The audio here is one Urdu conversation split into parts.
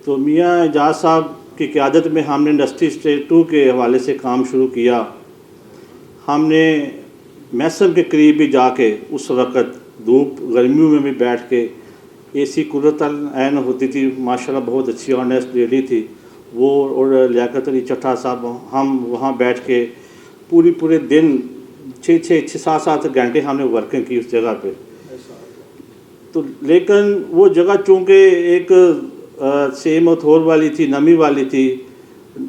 تو میاں اعجاز صاحب کی قیادت میں ہم نے انڈسٹری اسٹیٹ 2 کے حوالے سے کام شروع کیا۔ ہم نے محسم کے قریب بھی جا کے اس وقت دھوپ گرمیوں میں بھی بیٹھ کے اے سی قرۃ العین ہوتی تھی، ماشاءاللہ بہت اچھی آنیسٹ لیڈی تھی وہ، اور لیاقت علی چٹھا صاحب، ہم وہاں بیٹھ کے پورے دن 6-7 گھنٹے ہم نے ورکنگ کی اس جگہ پہ۔ تو لیکن وہ جگہ چونکہ ایک سیم اتھور والی تھی، نمی والی تھی،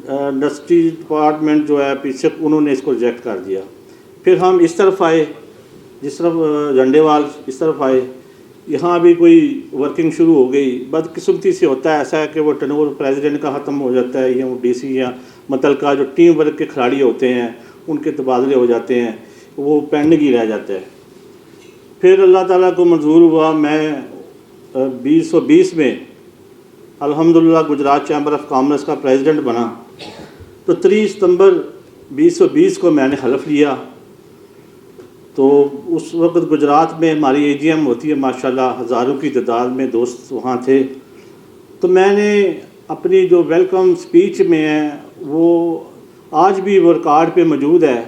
انڈسٹری ڈپارٹمنٹ جو ہے پیچھے انہوں نے اس کو ریجیکٹ کر دیا۔ پھر ہم اس طرف آئے، جس طرف جھنڈے وال اس طرف آئے، یہاں بھی کوئی ورکنگ شروع ہو گئی۔ بدقسمتی سے ہوتا ہے ایسا ہے کہ وہ ٹرن اوور پریزیڈنٹ کا ختم ہو جاتا ہے، یا وہ ڈی سی یا متعلقہ جو ٹیم ورک کے کھلاڑی ہوتے ہیں ان کے تبادلے ہو جاتے ہیں، وہ پینڈنگ ہی رہ جاتا ہے۔ پھر اللہ تعالیٰ کو منظور ہوا، میں 2020 میں الحمدللہ گجرات چیمبر آف کامرس کا پریزیڈنٹ بنا۔ تو 30 ستمبر 2020 کو میں نے حلف لیا۔ تو اس وقت گجرات میں ہماری اے جی ایم ہوتی ہے، ماشاءاللہ ہزاروں کی تعداد میں دوست وہاں تھے۔ تو میں نے اپنی جو ویلکم سپیچ میں ہے وہ آج بھی وہ ریکارڈ پہ موجود ہے۔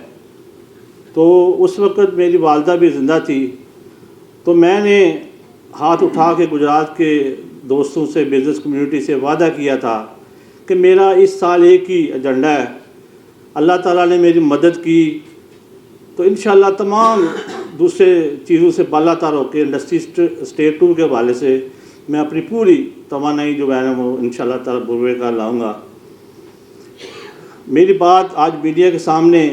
تو اس وقت میری والدہ بھی زندہ تھی، تو میں نے ہاتھ اٹھا کے گجرات کے دوستوں سے، بزنس کمیونٹی سے وعدہ کیا تھا کہ میرا اس سال ایک ہی ایجنڈا ہے۔ اللہ تعالیٰ نے میری مدد کی تو انشاءاللہ تمام دوسرے چیزوں سے بالا تر ہو کے انڈسٹری اسٹیٹ 2 کے حوالے سے میں اپنی پوری توانائی جو ہے نا وہ انشاءاللہ تعالیٰ بروے کا لاؤں گا۔ میری بات آج میڈیا کے سامنے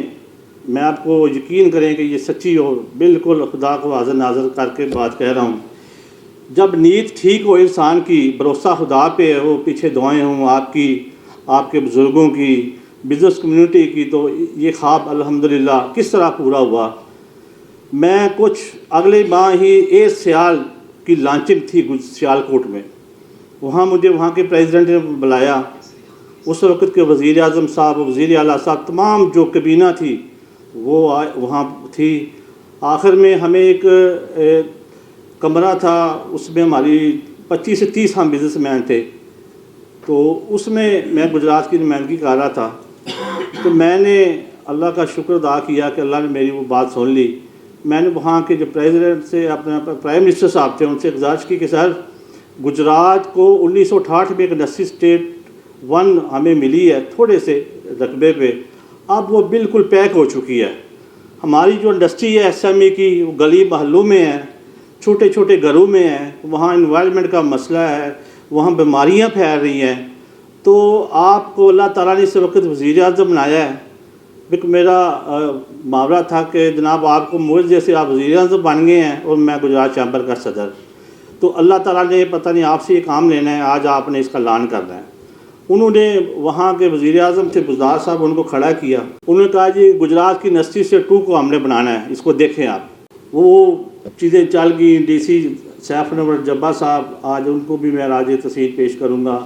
میں آپ کو یقین کریں کہ یہ سچی اور بالکل خدا کو حاضر ناظر کر کے بات کہہ رہا ہوں۔ جب نیت ٹھیک ہو انسان کی، بھروسہ خدا پہ ہو، پیچھے دعائیں ہوں آپ کی، آپ کے بزرگوں کی، بزنس کمیونٹی کی، تو یہ خواب الحمدللہ کس طرح پورا ہوا۔ میں کچھ اگلے ماہ ہی ایئر سیال کی لانچنگ تھی سیال کوٹ میں، مجھے وہاں کے پریزیڈنٹ نے بلایا۔ اس وقت کے وزیر اعظم صاحب، وزیر اعلیٰ صاحب، تمام جو کابینہ تھی وہ وہاں تھی۔ آخر میں ہمیں ایک کمرہ تھا، اس میں ہماری 25 سے 30 ہم بزنس مین تھے، تو اس میں گجرات کی نمائندگی کر رہا تھا۔ تو میں نے اللہ کا شکر ادا کیا کہ اللہ نے میری وہ بات سن لی۔ میں نے وہاں کے جو پریزیڈنٹ سے، اپنے پرائم منسٹر صاحب تھے، ان سے گزارش کی کہ سر گجرات کو 1968 میں ایک انڈسٹری اسٹیٹ 1 ہمیں ملی ہے تھوڑے سے رقبے پہ، اب وہ بالکل پیک ہو چکی ہے۔ ہماری جو انڈسٹری ہے ایس ایم ای کی، وہ گلی محلوں میں ہے، چھوٹے چھوٹے گھروں میں ہے، وہاں انوائرمنٹ کا مسئلہ ہے، وہاں بیماریاں پھیل رہی ہیں۔ تو آپ کو اللہ تعالیٰ نے اس وقت وزیر اعظم بنایا ہے۔ ایک میرا محاورہ تھا کہ جناب آپ کو مجھ جیسے آپ وزیر اعظم بن گئے ہیں اور میں گجرات چیمبر کا صدر، تو اللہ تعالیٰ نے پتہ نہیں آپ سے یہ کام لینا ہے، آج آپ نے اس کا اعلان کرنا ہے۔ انہوں نے وہاں کے وزیر اعظم تھے بزدار صاحب، ان کو کھڑا کیا، انہوں نے کہا جی گجرات کی انڈسٹری اسٹیٹ 2 کو ہم نے بنانا ہے، اس کو دیکھیں آپ۔ وہ چیزیں چل گئیں۔ ڈی سی سیف انور جبا صاحب، آج ان کو بھی میں راج تحسین پیش کروں گا،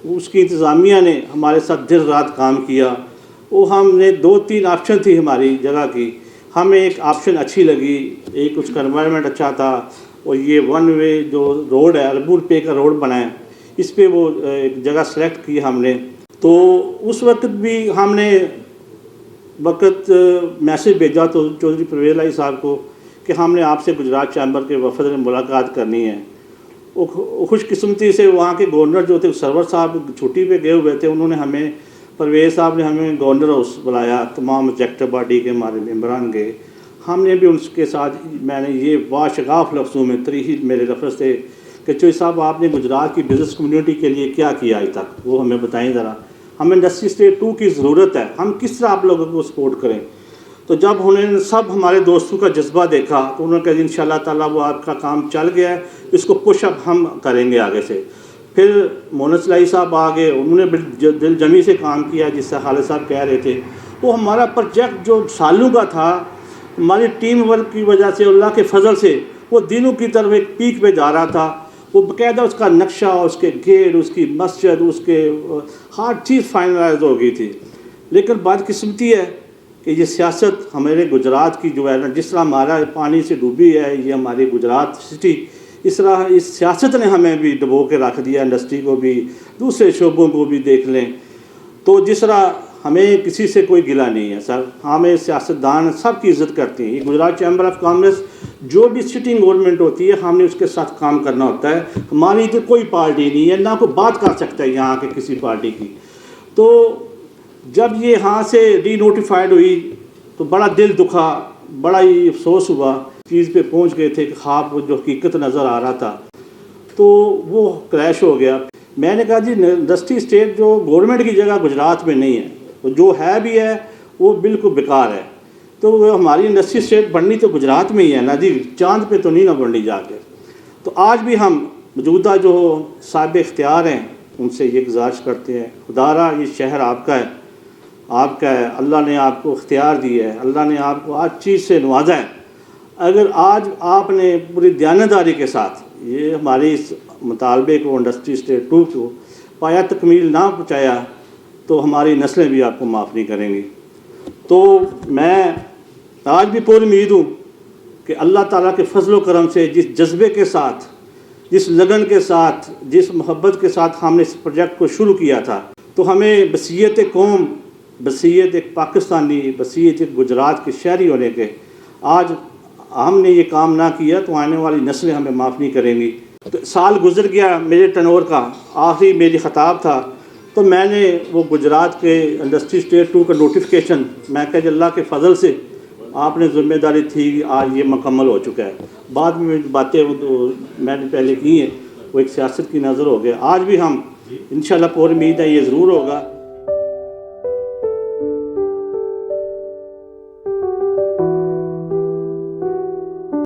اس کی انتظامیہ نے ہمارے ساتھ دن رات کام کیا۔ وہ ہم نے 2-3 آپشن تھی ہماری جگہ کی، ہمیں ایک آپشن اچھی لگی، ایک اس کا انوائرمنٹ اچھا تھا، اور یہ 1 وے جو روڈ ہے، اربول پے کا روڈ بنا ہے، اس پہ وہ ایک جگہ سلیکٹ کی ہم نے۔ تو اس وقت بھی ہم نے میسیج بھیجا تو چودھری پرویز علی صاحب کو کہ ہم نے آپ سے گجرات چیمبر کے وفد میں ملاقات کرنی ہے۔ خوش قسمتی سے وہاں کے گورنر جو تھے سرور صاحب چھٹی پہ گئے ہوئے تھے، انہوں نے ہمیں، پرویز صاحب نے ہمیں گورنر ہاؤس بلایا، تمام ایگزیکٹو باڈی کے ہمارے ممبران گئے، ہم نے بھی ان کے ساتھ، میں نے یہ واشگاف لفظوں میں تریحی میرے لفظ تھے کہ چوہدری صاحب آپ نے گجرات کی بزنس کمیونٹی کے لیے کیا کیا آج تک، وہ ہمیں بتائیں ذرا، ہمیں انڈسٹری اسٹیٹ 2 کی ضرورت ہے، ہم کس طرح آپ لوگوں کو سپورٹ کریں۔ تو جب انہوں نے سب ہمارے دوستوں کا جذبہ دیکھا تو انہوں نے کہا انشاءاللہ تعالیٰ وہ آپ کا کام چل گیا ہے، اس کو پش اپ ہم کریں گے آگے سے۔ پھر مونس لائی صاحب آگے، انہوں نے دل جمی سے کام کیا، جس سے خالد صاحب کہہ رہے تھے۔ وہ ہمارا پروجیکٹ جو سالوں کا تھا، ہماری ٹیم ورک کی وجہ سے، اللہ کے فضل سے وہ دنوں کی طرف ایک پیک پہ جا رہا تھا۔ وہ باقاعدہ اس کا نقشہ، اس کے گیٹ، اس کی مسجد، اس کے ہر چیز فائنلائز ہو گئی تھی۔ لیکن بدقسمتی ہے کہ یہ سیاست ہمارے گجرات کی جو ہے نا، جس طرح ہمارا پانی سے ڈوبی ہے یہ ہماری گجرات سٹی، اس طرح اس سیاست نے ہمیں بھی ڈبو کے رکھ دیا، انڈسٹری کو بھی، دوسرے شعبوں کو بھی دیکھ لیں۔ تو جس طرح ہمیں کسی سے کوئی گلہ نہیں ہے سر، ہمیں سیاستدان سب کی عزت کرتے ہیں۔ یہ گجرات چیمبر آف کامرس جو بھی سٹنگ گورنمنٹ ہوتی ہے ہم نے اس کے ساتھ کام کرنا ہوتا ہے۔ ہماری تو کوئی پارٹی نہیں ہے، نہ کوئی بات کر سکتا ہے یہاں کے کسی پارٹی کی۔ تو جب یہ یہاں سے ری نوٹیفائڈ ہوئی تو بڑا دل دکھا، بڑا ہی افسوس ہوا، چیز پہ پہنچ گئے تھے کہ خواب جو حقیقت نظر آ رہا تھا تو وہ کریش ہو گیا۔ میں نے کہا جی انڈسٹری اسٹیٹ جو گورنمنٹ کی جگہ گجرات میں نہیں ہے، جو ہے بھی ہے وہ بالکل بیکار ہے، تو وہ ہماری انڈسٹری اسٹیٹ بننی تو گجرات میں ہی ہے نا جی، چاند پہ تو نہیں نہ بننی جا کے۔ تو آج بھی ہم موجودہ جو صاحب اختیار ہیں ان سے یہ گزارش کرتے ہیں، خدارا یہ شہر آپ کا ہے، آپ کا ہے، اللہ نے آپ کو اختیار دی ہے، اللہ نے آپ کو ہر چیز سے نوازا ہے۔ اگر آج آپ نے پوری دیانتداری کے ساتھ یہ ہمارے اس مطالبے کو انڈسٹری اسٹیٹ 2 کو پایا تکمیل نہ پہنچایا تو ہماری نسلیں بھی آپ کو معاف نہیں کریں گی۔ تو میں آج بھی پوری امید ہوں کہ اللہ تعالیٰ کے فضل و کرم سے جس جذبے کے ساتھ، جس لگن کے ساتھ، جس محبت کے ساتھ ہم نے اس پروجیکٹ کو شروع کیا تھا، تو ہمیں بصیت قوم، بصیت ایک پاکستانی، بصیت ایک گجرات کے شہری ہونے کے، آج ہم نے یہ کام نہ کیا تو آنے والی نسلیں ہمیں معاف نہیں کریں گی۔ تو سال گزر گیا میرے ٹنور کا، آخری میری خطاب تھا تو میں نے وہ گجرات کے انڈسٹری اسٹیٹ 2 کا نوٹیفیکیشن، میں کہ اللہ کے فضل سے آپ نے ذمہ داری تھی، آج یہ مکمل ہو چکا ہے۔ بعد میں باتیں میں نے پہلے کی ہیں وہ ایک سیاست کی نظر ہو گیا۔ آج بھی ہم انشاءاللہ پوری امید ہے یہ ضرور ہوگا۔